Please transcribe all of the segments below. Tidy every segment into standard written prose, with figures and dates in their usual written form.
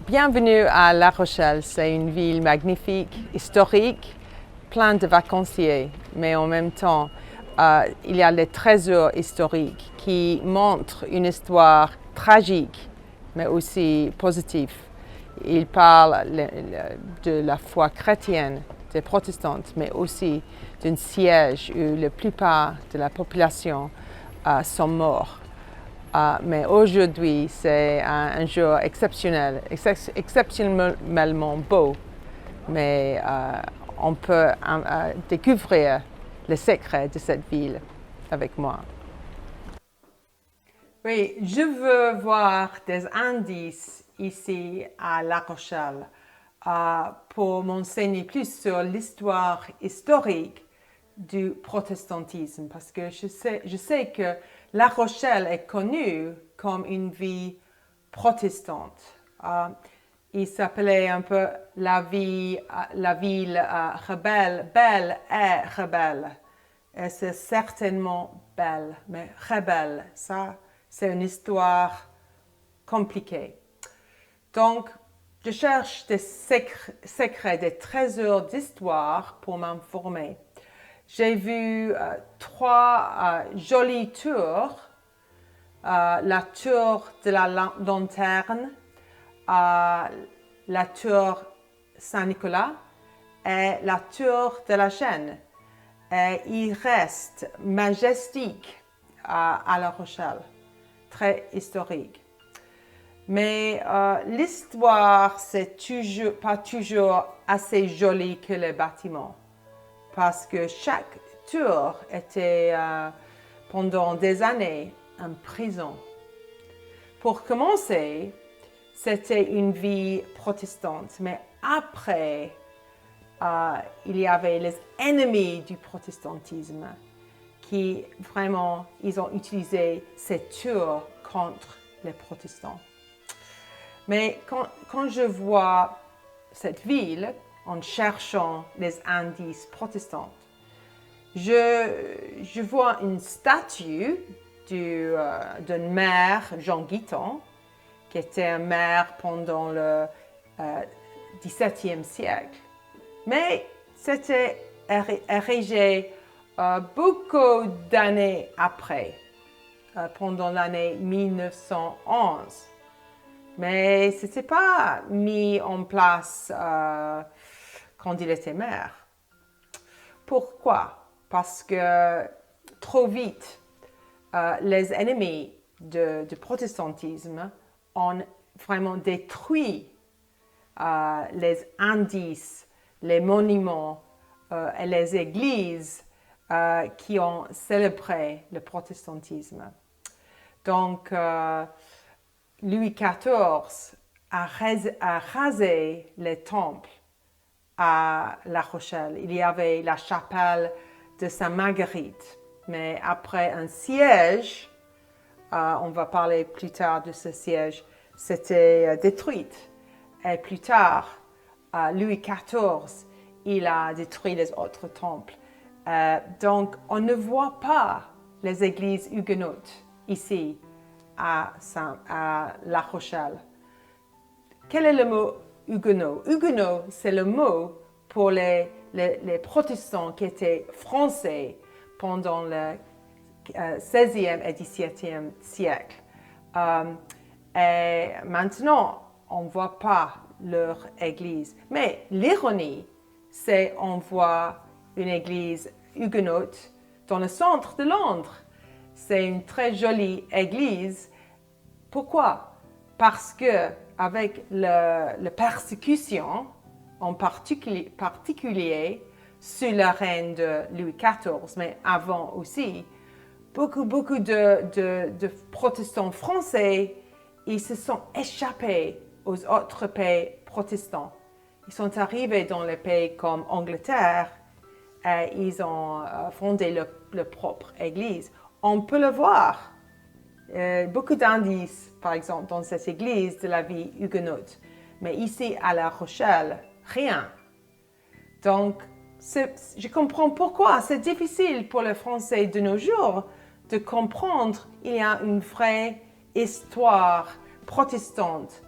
Bienvenue à La Rochelle, c'est une ville magnifique, historique, pleine de vacanciers, mais en même temps, il y a des trésors historiques qui montrent une histoire tragique, mais aussi positive. Il parle de la foi chrétienne des protestantes, mais aussi d'un siège où la plupart de la population sont morts. Mais aujourd'hui, c'est un jour exceptionnel, exceptionnellement beau. Mais on peut découvrir le secret de cette ville avec moi. Oui, je veux voir des indices ici à La Rochelle pour m'enseigner plus sur l'histoire historique du protestantisme, parce que je sais que La Rochelle est connue comme une ville protestante. Il s'appelait un peu la ville rebelle, belle et rebelle. Et c'est certainement belle, mais rebelle, ça, c'est une histoire compliquée. Donc, je cherche des secrets, des trésors d'histoire pour m'informer. J'ai vu trois jolies tours. La tour de la lanterne, la tour Saint-Nicolas et la tour de la Chaîne. Et il reste majestique à La Rochelle, très historique. Mais l'histoire, c'est pas toujours assez joli que les bâtiments, parce que chaque tour était pendant des années une prison. Pour commencer, c'était une vie protestante, mais après, il y avait les ennemis du protestantisme qui vraiment, ils ont utilisé ces tours contre les protestants. Mais quand je vois cette ville en cherchant les indices protestants, je vois une statue d'un maire, Jean Guiton, qui était un maire pendant le XVIIe siècle. Mais c'était érigé beaucoup d'années après, pendant l'année 1911. Mais ce n'était pas mis en place quand il était maire. Pourquoi? Parce que trop vite, les ennemis du protestantisme ont vraiment détruit les indices, les monuments et les églises qui ont célébré le protestantisme. Donc, Louis XIV a rasé les temples à La Rochelle. Il y avait la chapelle de Sainte-Marguerite. Mais après un siège, on va parler plus tard de ce siège, c'était détruite. Et plus tard, Louis XIV, il a détruit les autres temples. Donc, on ne voit pas les églises huguenotes ici à La Rochelle. Quel est le mot huguenot? Huguenot, c'est le mot pour les protestants qui étaient français pendant le XVIe et XVIIe siècle. Et maintenant, on ne voit pas leur église. Mais l'ironie, c'est qu'on voit une église huguenote dans le centre de Londres. C'est une très jolie église. Pourquoi? Parce que avec la persécution, en particulier sous le règne de Louis XIV, mais avant aussi, beaucoup de protestants français, ils se sont échappés aux autres pays protestants. Ils sont arrivés dans les pays comme Angleterre et ils ont fondé leur propre église. On peut le voir. Beaucoup d'indices, par exemple, dans cette église de la vie huguenote. Mais ici, à La Rochelle, rien. Donc, je comprends pourquoi c'est difficile pour les Français de nos jours de comprendre qu'il y a une vraie histoire protestante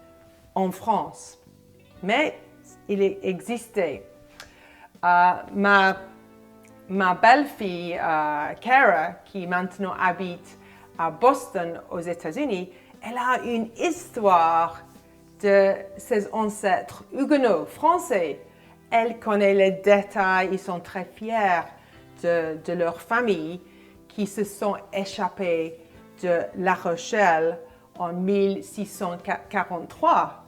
en France. Mais il existait. Ma belle-fille, Kara, qui maintenant habite à Boston, aux États-Unis, elle a une histoire de ses ancêtres huguenots français. Elle connaît les détails, ils sont très fiers de leur famille qui se sont échappés de La Rochelle en 1643,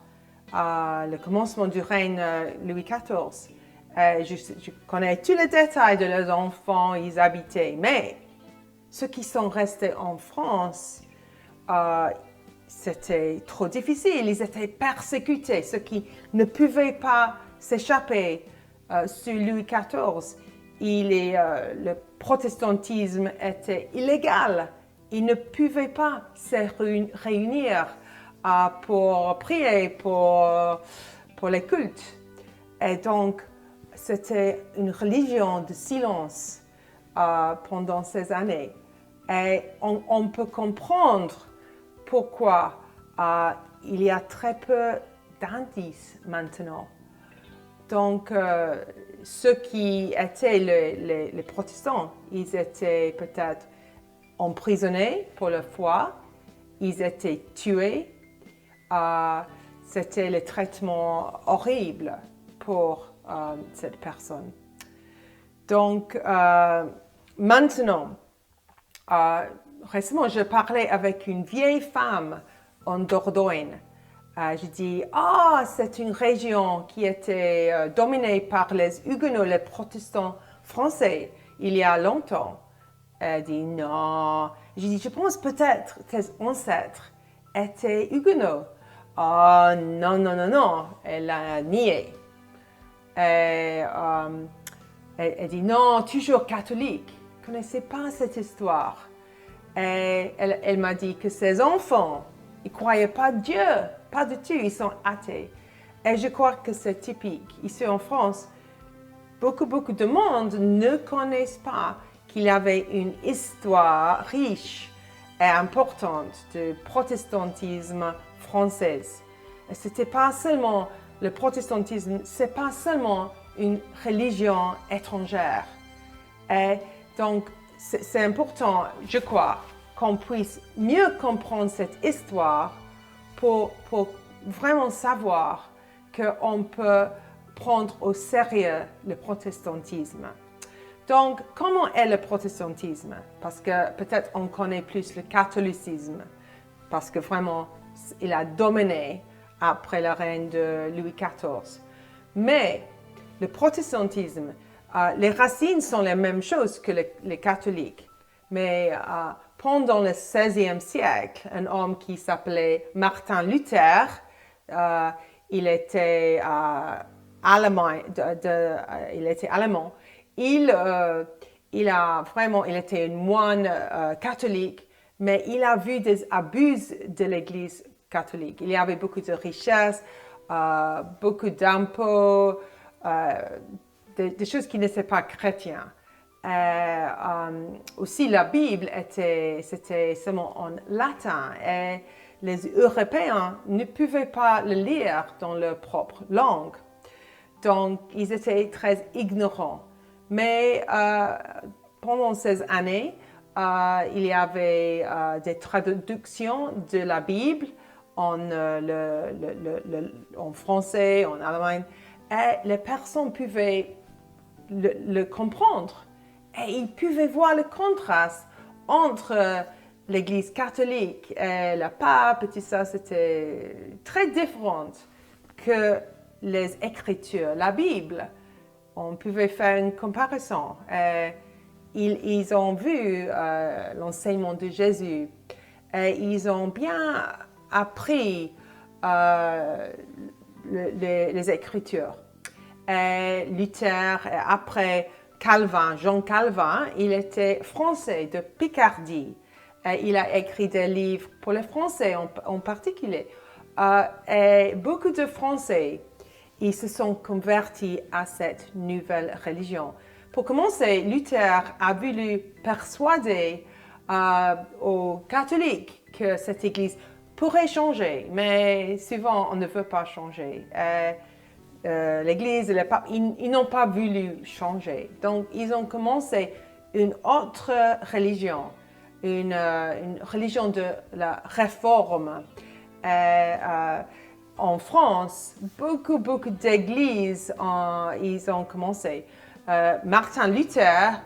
le commencement du règne Louis XIV. Je connais tous les détails de leurs enfants, ils habitaient, mais ceux qui sont restés en France, c'était trop difficile, ils étaient persécutés, ceux qui ne pouvaient pas s'échapper sous Louis XIV. Le protestantisme était illégal, ils ne pouvaient pas se réunir pour prier, pour les cultes. Et donc, c'était une religion de silence pendant ces années. Et on peut comprendre pourquoi il y a très peu d'indices maintenant. Donc, ceux qui étaient les protestants, ils étaient peut-être emprisonnés pour leur foi, ils étaient tués. C'était le traitement horrible pour cette personne. Donc, maintenant, récemment, je parlais avec une vieille femme en Dordogne. Je dis, c'est une région qui était dominée par les Huguenots, les protestants français, il y a longtemps. Elle dit, non. Je dis, je pense peut-être que tes ancêtres étaient Huguenots. Non, non, non, non. Elle a nié. Elle dit, non, toujours catholique. Je ne connaissais pas cette histoire. Et elle m'a dit que ses enfants, ils ne croyaient pas Dieu, pas du tout, ils sont athées. Et je crois que c'est typique. Ici en France, beaucoup de monde ne connaissent pas qu'il y avait une histoire riche et importante du protestantisme français. Et c'était pas seulement, le protestantisme, c'est pas seulement une religion étrangère. Et donc, c'est important, je crois, qu'on puisse mieux comprendre cette histoire pour vraiment savoir qu'on peut prendre au sérieux le protestantisme. Donc, comment est le protestantisme? Parce que peut-être on connaît plus le catholicisme, parce que vraiment, il a dominé après le règne de Louis XIV. Mais le protestantisme, les racines sont les mêmes choses que les catholiques. Mais pendant le XVIe siècle, un homme qui s'appelait Martin Luther, il était allemand. Il était un moine catholique, mais il a vu des abus de l'Église catholique. Il y avait beaucoup de richesses, beaucoup d'impôts, des choses qui n'étaient pas chrétiennes. Aussi, la Bible c'était seulement en latin et les Européens ne pouvaient pas le lire dans leur propre langue. Donc, ils étaient très ignorants. Mais pendant ces années, il y avait des traductions de la Bible en français, en allemand, et les personnes pouvaient le comprendre. Et ils pouvaient voir le contraste entre l'Église catholique et le pape, et tout ça, c'était très différent que les Écritures, la Bible. On pouvait faire une comparaison. Ils ont vu l'enseignement de Jésus et ils ont bien appris les Écritures. Et Luther, et après Calvin, Jean Calvin, il était français de Picardie. Et il a écrit des livres pour les Français en particulier. Et beaucoup de Français, ils se sont convertis à cette nouvelle religion. Pour commencer, Luther a voulu persuader aux catholiques que cette Église pourrait changer, mais souvent on ne veut pas changer. L'Église et le pape, ils n'ont pas voulu changer. Donc, ils ont commencé une autre religion, une religion de la réforme. En France, beaucoup d'églises, ils ont commencé. Martin Luther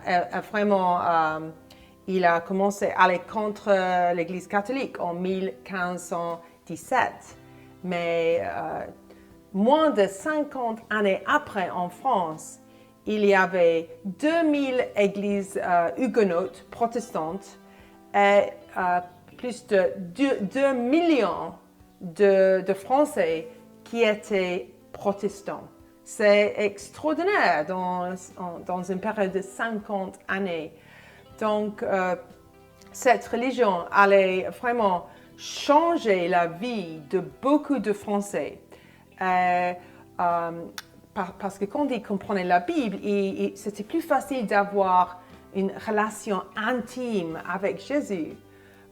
il a commencé à aller contre l'Église catholique en 1517. Mais moins de 50 années après, en France, il y avait 2000 églises huguenotes protestantes et plus de 2 millions de Français qui étaient protestants. C'est extraordinaire dans une période de 50 années. Donc, cette religion allait vraiment changer la vie de beaucoup de Français. Parce que quand ils comprenaient la Bible, c'était plus facile d'avoir une relation intime avec Jésus.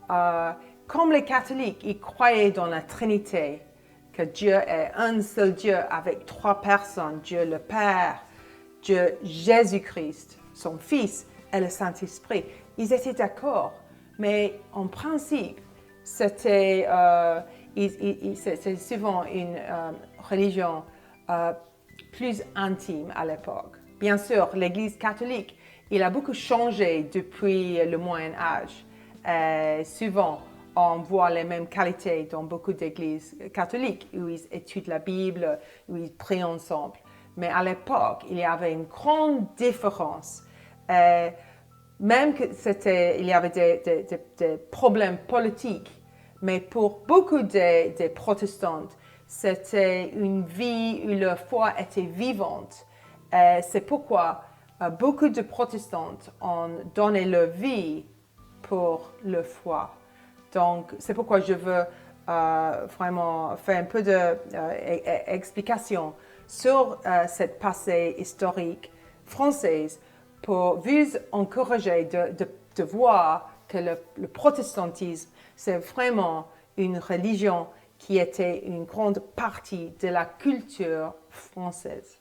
Comme les catholiques, ils croyaient dans la Trinité, que Dieu est un seul Dieu avec 3 personnes, Dieu le Père, Dieu Jésus-Christ, son Fils et le Saint-Esprit. Ils étaient d'accord, mais en principe, c'était souvent une religion plus intime à l'époque. Bien sûr, l'Église catholique, il a beaucoup changé depuis le Moyen Âge. Souvent, on voit les mêmes qualités dans beaucoup d'églises catholiques où ils étudient la Bible, où ils prient ensemble. Mais à l'époque, il y avait une grande différence. Même il y avait des problèmes politiques, mais pour beaucoup des protestants, c'était une vie où leur foi était vivante. C'est pourquoi beaucoup de protestants ont donné leur vie pour leur foi. Donc, c'est pourquoi je veux vraiment faire un peu d'explication sur cette passé historique française pour vous encourager de voir que le protestantisme, c'est vraiment une religion qui était une grande partie de la culture française.